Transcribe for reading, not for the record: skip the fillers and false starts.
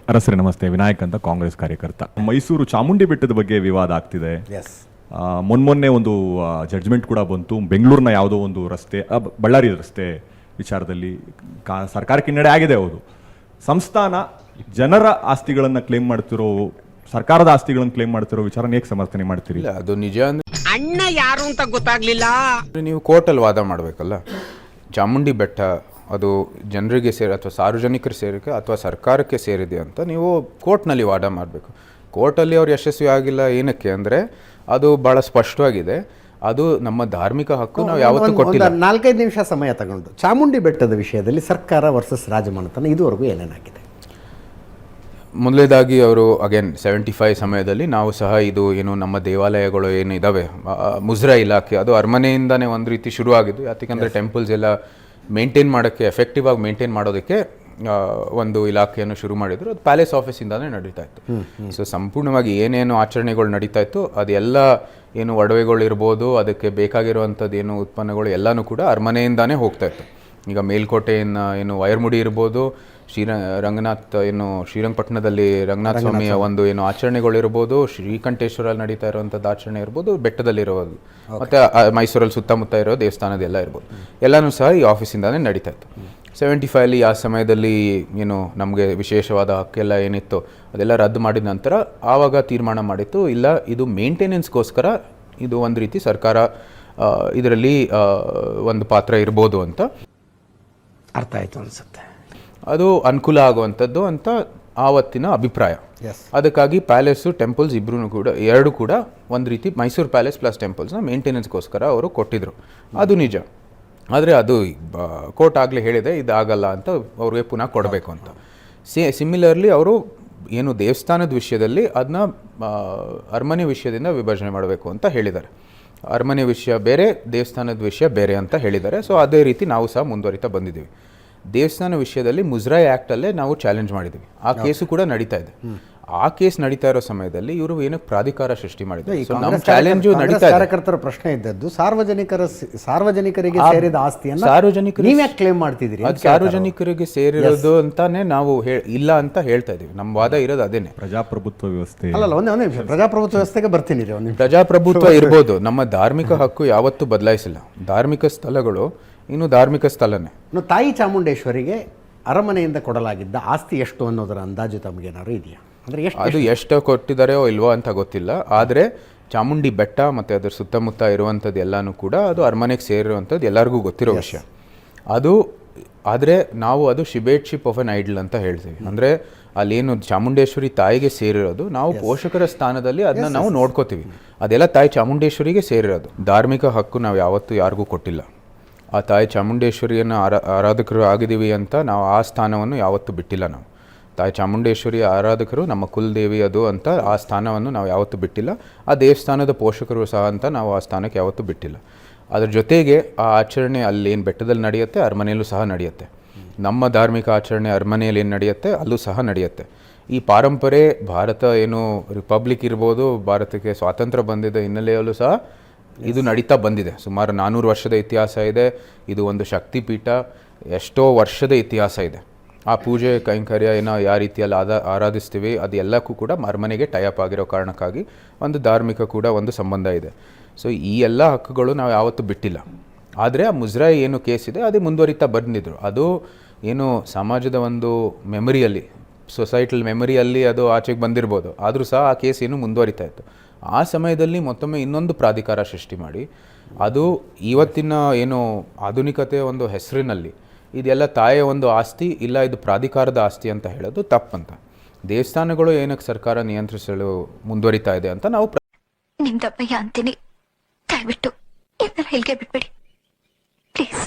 ಅರಸರೇ ನಮಸ್ತೆ. ವಿನಾಯಕ್ ಅಂತ, ಕಾಂಗ್ರೆಸ್ ಕಾರ್ಯಕರ್ತ. ಮೈಸೂರು ಚಾಮುಂಡಿ ಬೆಟ್ಟದ ಬಗ್ಗೆ ವಿವಾದ ಆಗ್ತಿದೆ. ಮೊನ್ನೆ ಒಂದು ಜಡ್ಜ್ಮೆಂಟ್ ಕೂಡ ಬಂತು. ಬೆಂಗಳೂರಿನ ಯಾವುದೋ ಒಂದು ರಸ್ತೆ, ಬಳ್ಳಾರಿ ರಸ್ತೆ ವಿಚಾರದಲ್ಲಿ ಸರ್ಕಾರಕ್ಕೆ ಹಿನ್ನಡೆ ಆಗಿದೆ. ಹೌದು, ಸಂಸ್ಥಾನ ಜನರ ಆಸ್ತಿಗಳನ್ನು ಕ್ಲೇಮ್ ಮಾಡ್ತಿರೋ, ಸರ್ಕಾರದ ಆಸ್ತಿಗಳನ್ನು ಕ್ಲೇಮ್ ಮಾಡ್ತಿರೋ ವಿಚಾರ ಹೇಗೆ ಸಮರ್ಥನೆ ಮಾಡ್ತೀರಿ? ಅದು ನಿಜ ಅಂದ್ರೆ ಅಣ್ಣ ಯಾರು ಅಂತ ಗೊತ್ತಾಗ್ಲಿಲ್ಲ. ನೀವು ಕೋರ್ಟಲ್ಲಿ ವಾದ ಮಾಡಬೇಕಲ್ಲ. ಚಾಮುಂಡಿ ಬೆಟ್ಟ ಅದು ಜನರಿಗೆ ಅಥವಾ ಸಾರ್ವಜನಿಕರು ಸೇರಿಕೆ ಅಥವಾ ಸರ್ಕಾರಕ್ಕೆ ಸೇರಿದೆ ಅಂತ ನೀವು ಕೋರ್ಟ್ನಲ್ಲಿ ವಾದ ಮಾಡಬೇಕು. ಕೋರ್ಟಲ್ಲಿ ಅವ್ರು ಯಶಸ್ವಿ ಆಗಿಲ್ಲ. ಏನಕ್ಕೆ ಅಂದರೆ ಅದು ಭಾಳ ಸ್ಪಷ್ಟವಾಗಿದೆ, ಅದು ನಮ್ಮ ಧಾರ್ಮಿಕ ಹಕ್ಕು, ನಾವು ಯಾವತ್ತೂ ಕೊಟ್ಟಿಲ್ಲ. 4-5 ನಿಮಿಷ ಸಮಯ ತಗೊಂಡು ಚಾಮುಂಡಿ ಬೆಟ್ಟದ ವಿಷಯದಲ್ಲಿ ಸರ್ಕಾರ ವರ್ಸಸ್ ರಾಜಮನೆತನ ಇದುವರೆಗೂ ಏನೇನಾಗಿದೆ? ಮೊದಲೇದಾಗಿ ಅವರು ಅಗೇನ್ 75 ಸಮಯದಲ್ಲಿ ನಾವು ಸಹ ಇದು ಏನು ನಮ್ಮ ದೇವಾಲಯಗಳು ಏನು ಇದ್ದಾವೆ, ಮುಜರಾ ಇಲಾಖೆ ಅದು ಅರಮನೆಯಿಂದನೇ ಒಂದು ರೀತಿ ಶುರುವಾಗಿದ್ದು. ಯಾಕೆಂದರೆ ಟೆಂಪಲ್ಸ್ ಎಲ್ಲ ಮೇಂಟೈನ್ ಮಾಡೋಕ್ಕೆ, ಎಫೆಕ್ಟಿವ್ ಆಗಿ ಮೇಂಟೈನ್ ಮಾಡೋದಕ್ಕೆ ಒಂದು ಇಲಾಖೆಯನ್ನು ಶುರು ಮಾಡಿದ್ರು. ಅದು ಪ್ಯಾಲೇಸ್ ಆಫೀಸಿಂದಾನೇ ನಡೀತಾ ಇತ್ತು. ಸೊ ಸಂಪೂರ್ಣವಾಗಿ ಏನೇನು ಆಚರಣೆಗಳು ನಡೀತಾ ಇತ್ತು ಅದೆಲ್ಲ ಏನು ಒಡವೆಗಳು ಇರ್ಬೋದು, ಅದಕ್ಕೆ ಬೇಕಾಗಿರುವಂಥದ್ದು ಏನು ಉತ್ಪನ್ನಗಳು ಎಲ್ಲನೂ ಕೂಡ ಅರಮನೆಯಿಂದಾನೇ ಹೋಗ್ತಾ ಇತ್ತು. ಈಗ ಮೇಲ್ಕೋಟೆಯನ್ನು ಏನು ವೈರ್ಮುಡಿ ಇರ್ಬೋದು, ರಂಗನಾಥ್ ಏನು ಶ್ರೀರಂಗಪಟ್ಟಣದಲ್ಲಿ ರಂಗನಾಥ ಸ್ವಾಮಿಯ ಒಂದು ಏನು ಆಚರಣೆಗಳು ಇರ್ಬೋದು, ಶ್ರೀಕಂಠೇಶ್ವರಲ್ಲಿ ನಡೀತಾ ಇರುವಂಥದ್ದು ಆಚರಣೆ ಇರ್ಬೋದು, ಬೆಟ್ಟದಲ್ಲಿರೋದು ಮತ್ತು ಮೈಸೂರಲ್ಲಿ ಸುತ್ತಮುತ್ತ ಇರೋ ದೇವಸ್ಥಾನದೆಲ್ಲ ಇರ್ಬೋದು, ಎಲ್ಲನೂ ಸಹ ಈ ಆಫೀಸಿಂದಾನೇ ನಡೀತಾ ಇತ್ತು. 75 ಆ ಸಮಯದಲ್ಲಿ ಏನು ನಮಗೆ ವಿಶೇಷವಾದ ಹಕ್ಕೆಲ್ಲ ಏನಿತ್ತು ಅದೆಲ್ಲ ರದ್ದು ಮಾಡಿದ ನಂತರ ಆವಾಗ ತೀರ್ಮಾನ ಮಾಡಿತ್ತು, ಇಲ್ಲ ಇದು ಮೇಂಟೆನೆನ್ಸ್ಗೋಸ್ಕರ ಇದು ಒಂದು ರೀತಿ ಸರ್ಕಾರ ಇದರಲ್ಲಿ ಒಂದು ಪಾತ್ರ ಇರ್ಬೋದು ಅಂತ. ಅರ್ಥ ಆಯಿತು ಅನಿಸುತ್ತೆ. ಅದು ಅನುಕೂಲ ಆಗುವಂಥದ್ದು ಅಂತ ಆವತ್ತಿನ ಅಭಿಪ್ರಾಯ. ಅದಕ್ಕಾಗಿ ಪ್ಯಾಲೇಸು ಟೆಂಪಲ್ಸ್ ಎರಡು ಕೂಡ ಒಂದು ರೀತಿ ಮೈಸೂರು ಪ್ಯಾಲೇಸ್ ಪ್ಲಸ್ ಟೆಂಪಲ್ಸ್ನ ಮೇಂಟೆನೆನ್ಸ್ಗೋಸ್ಕರ ಅವರು ಕೊಟ್ಟಿದ್ರು. ಅದು ನಿಜ. ಆದರೆ ಅದು ಕೋರ್ಟ್ ಆಗಲೇ ಹೇಳಿದೆ ಇದಾಗಲ್ಲ ಅಂತ, ಅವ್ರಿಗೆ ಪುನಃ ಕೊಡಬೇಕು ಅಂತ. ಸಿಮಿಲರ್ಲಿ ಅವರು ಏನು ದೇವಸ್ಥಾನದ ವಿಷಯದಲ್ಲಿ ಅದನ್ನ ಅರಮನೆ ವಿಷಯದಿಂದ ವಿಭಜನೆ ಮಾಡಬೇಕು ಅಂತ ಹೇಳಿದ್ದಾರೆ. ಅರಮನೆ ವಿಷಯ ಬೇರೆ, ದೇವಸ್ಥಾನದ ವಿಷಯ ಬೇರೆ ಅಂತ ಹೇಳಿದ್ದಾರೆ. ಸೊ ಅದೇ ರೀತಿ ನಾವು ಸಹ ಮುಂದುವರಿತಾ ಬಂದಿದ್ದೀವಿ. ದೇವಸ್ಥಾನ ವಿಷಯದಲ್ಲಿ ಮುಜರಾಯಿ ಆ್ಯಕ್ಟಲ್ಲೇ ನಾವು ಚಾಲೆಂಜ್ ಮಾಡಿದ್ದೀವಿ. ಆ ಕೇಸು ಕೂಡ ನಡೀತಾ ಇದೆ. ಆ ಕೇಸ್ ನಡೀತಾ ಇರೋ ಸಮಯದಲ್ಲಿ ಇವರು ಏನಕ್ಕೆ ಪ್ರಾಧಿಕಾರ ಸೃಷ್ಟಿ ಮಾಡಿದ್ದಾರೆ? ನಮ್ಮ ಚಾಲೆಂಜು ನಡೀತಾ ಇದೆ. ಕಾರ್ಯಕರ್ತರ ಪ್ರಶ್ನೆ ಇದ್ದದ್ದು ಸಾರ್ವಜನಿಕರಿಗೆ ಸೇರಿದ ಆಸ್ತಿಯನ್ನು ನೀವು ಯಾಕೆ ಕ್ಲೇಮ್ ಮಾಡ್ತಿದ್ದೀರಿ? ಅದು ಸಾರ್ವಜನಿಕರಿಗೆ ಸೇರಿರೋದು ಅಂತಾನೆ ನಾವು ಇಲ್ಲ ಅಂತ ಹೇಳ್ತಾ ಇದೀವಿ. ನಮ್ಮ ವಾದ ಇರೋದು ಅದೇನೆ. ಪ್ರಜಾಪ್ರಭುತ್ವ ವ್ಯವಸ್ಥೆ ಅಲ್ಲ, ಒಂದೇ ನಿಮಿಷ ಪ್ರಜಾಪ್ರಭುತ್ವ ವ್ಯವಸ್ಥೆಗೆ ಬರ್ತೀನಿ. ಪ್ರಜಾಪ್ರಭುತ್ವ ಇರ್ಬೋದು, ನಮ್ಮ ಧಾರ್ಮಿಕ ಹಕ್ಕು ಯಾವತ್ತೂ ಬದಲಾಯಿಸಿಲ್ಲ. ಧಾರ್ಮಿಕ ಸ್ಥಳಗಳು ಇನ್ನು ಧಾರ್ಮಿಕ ಸ್ಥಳನೇ. ತಾಯಿ ಚಾಮುಂಡೇಶ್ವರಿಗೆ ಅರಮನೆಯಿಂದ ಕೊಡಲಾಗಿದ್ದ ಆಸ್ತಿ ಎಷ್ಟು ಅನ್ನೋದರ ಅಂದಾಜು ತಮಗೇನಾದ್ರು ಇದೆಯಾ? ಅಂದರೆ ಅದು ಎಷ್ಟು ಕೊಟ್ಟಿದ್ದಾರೆಯೋ ಇಲ್ವೋ ಅಂತ ಗೊತ್ತಿಲ್ಲ. ಆದರೆ ಚಾಮುಂಡಿ ಬೆಟ್ಟ ಮತ್ತು ಅದರ ಸುತ್ತಮುತ್ತ ಇರುವಂಥದ್ದು ಎಲ್ಲನೂ ಕೂಡ ಅದು ಅರಮನೆಗೆ ಸೇರಿರುವಂಥದ್ದು ಎಲ್ಲರಿಗೂ ಗೊತ್ತಿರೋ ವಿಷಯ. ಅದು ಆದರೆ ನಾವು ಅದು ಶಿಬೇಟ್ಶಿಪ್ ಆಫ್ ಅನ್ ಐಡಲ್ ಅಂತ ಹೇಳ್ತೀವಿ. ಅಂದರೆ ಅಲ್ಲೇನು ಚಾಮುಂಡೇಶ್ವರಿ ತಾಯಿಗೆ ಸೇರಿರೋದು, ನಾವು ಪೋಷಕರ ಸ್ಥಾನದಲ್ಲಿ ಅದನ್ನ ನಾವು ನೋಡ್ಕೋತೀವಿ. ಅದೆಲ್ಲ ತಾಯಿ ಚಾಮುಂಡೇಶ್ವರಿಗೆ ಸೇರಿರೋದು. ಧಾರ್ಮಿಕ ಹಕ್ಕು ನಾವು ಯಾವತ್ತೂ ಯಾರಿಗೂ ಕೊಟ್ಟಿಲ್ಲ. ಆ ತಾಯಿ ಚಾಮುಂಡೇಶ್ವರಿಯನ್ನು ಆರಾಧಕರು ಆಗಿದ್ದೀವಿ ಅಂತ ನಾವು ಆ ಸ್ಥಾನವನ್ನು ಯಾವತ್ತೂ ಬಿಟ್ಟಿಲ್ಲ. ನಾವು ತಾಯಿ ಚಾಮುಂಡೇಶ್ವರಿಯ ಆರಾಧಕರು, ನಮ್ಮ ಕುಲದೇವಿ ಅದು ಅಂತ ಆ ಸ್ಥಾನವನ್ನು ನಾವು ಯಾವತ್ತೂ ಬಿಟ್ಟಿಲ್ಲ. ಆ ದೇವಸ್ಥಾನದ ಪೋಷಕರು ಸಹ ಅಂತ ನಾವು ಆ ಸ್ಥಾನಕ್ಕೆ ಯಾವತ್ತೂ ಬಿಟ್ಟಿಲ್ಲ. ಅದ್ರ ಜೊತೆಗೆ ಆ ಆಚರಣೆ ಅಲ್ಲಿ ಏನು ಬೆಟ್ಟದಲ್ಲಿ ನಡೆಯುತ್ತೆ, ಅರಮನೆಯಲ್ಲೂ ಸಹ ನಡೆಯುತ್ತೆ. ನಮ್ಮ ಧಾರ್ಮಿಕ ಆಚರಣೆ ಅರಮನೆಯಲ್ಲಿ ಏನು ನಡೆಯುತ್ತೆ ಅಲ್ಲೂ ಸಹ ನಡೆಯುತ್ತೆ. ಈ ಪಾರಂಪರೆ ಭಾರತ ಏನು ರಿಪಬ್ಲಿಕ್ ಇರ್ಬೋದು, ಭಾರತಕ್ಕೆ ಸ್ವಾತಂತ್ರ್ಯ ಬಂದಿದ್ದ ಹಿನ್ನೆಲೆಯಲ್ಲೂ ಸಹ ಇದು ನಡೀತಾ ಬಂದಿದೆ. ಸುಮಾರು 400 ವರ್ಷದ ಇತಿಹಾಸ ಇದೆ. ಇದು ಒಂದು ಶಕ್ತಿಪೀಠ, ಎಷ್ಟೋ ವರ್ಷದ ಇತಿಹಾಸ ಇದೆ. ಆ ಪೂಜೆ ಕೈಂಕರ್ಯ ಏನೋ ಯಾವ ರೀತಿಯಲ್ಲಿ ಆರಾಧಿಸ್ತೀವಿ ಅದು ಎಲ್ಲಕ್ಕೂ ಕೂಡ ಅರಮನೆಗೆ ಟೈಅಪ್ ಆಗಿರೋ ಕಾರಣಕ್ಕಾಗಿ ಒಂದು ಧಾರ್ಮಿಕ ಕೂಡ ಒಂದು ಸಂಬಂಧ ಇದೆ. ಸೊ ಈ ಎಲ್ಲ ಹಕ್ಕುಗಳು ನಾವು ಯಾವತ್ತೂ ಬಿಟ್ಟಿಲ್ಲ. ಆದರೆ ಆ ಮುಜರಾಯಿ ಏನು ಕೇಸ್ ಇದೆ ಅದೇ ಮುಂದುವರಿತಾ ಬಂದಿದ್ರು. ಅದು ಏನು ಸಮಾಜದ ಒಂದು ಮೆಮರಿಯಲ್ಲಿ, ಸೊಸೈಟಲ್ ಮೆಮರಿಯಲ್ಲಿ ಅದು ಆಚೆಗೆ ಬಂದಿರ್ಬೋದು. ಆದರೂ ಸಹ ಆ ಕೇಸ್ ಏನು ಮುಂದುವರಿತಾ ಇತ್ತು. ಆ ಸಮಯದಲ್ಲಿ ಮತ್ತೊಮ್ಮೆ ಇನ್ನೊಂದು ಪ್ರಾಧಿಕಾರ ಸೃಷ್ಟಿ ಮಾಡಿ ಅದು ಇವತ್ತಿನ ಏನು ಆಧುನಿಕತೆಯ ಒಂದು ಹೆಸರಿನಲ್ಲಿ ಇದೆಲ್ಲ ತಾಯಿಯ ಒಂದು ಆಸ್ತಿ, ಇಲ್ಲ ಇದು ಪ್ರಾಧಿಕಾರದ ಆಸ್ತಿ ಅಂತ ಹೇಳೋದು ತಪ್ಪಂತ. ದೇವಸ್ಥಾನಗಳು ಏನಕ್ಕೆ ಸರ್ಕಾರ ನಿಯಂತ್ರಿಸಲು ಮುಂದುವರಿತಾ ಇದೆ ಅಂತ ನಾವು ನಿಮ್ದಪ್ಪಯ್ಯ ಅಂತೀನಿ. ದಯವಿಟ್ಟು ಇದನ್ನ ಹೇಳ್ಗೆ ಬಿಟ್ಬಿಡಿ ಪ್ಲೀಸ್.